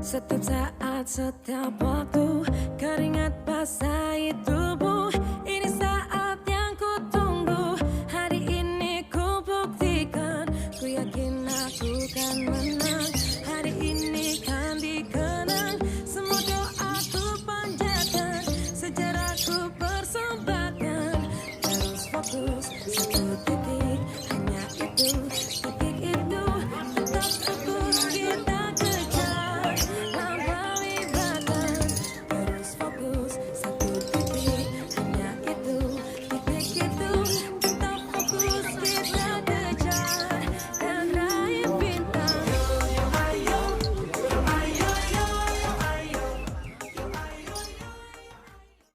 Setiap saat, setiap waktu, keringat basahi tubuh. Ini saat yang ku tunggu. Hari ini ku buktikan. Ku yakin aku kan menang. Hari ini kan dikenang. Semua doaku panjatkan, sejarahku persembahkan. Terus fokus.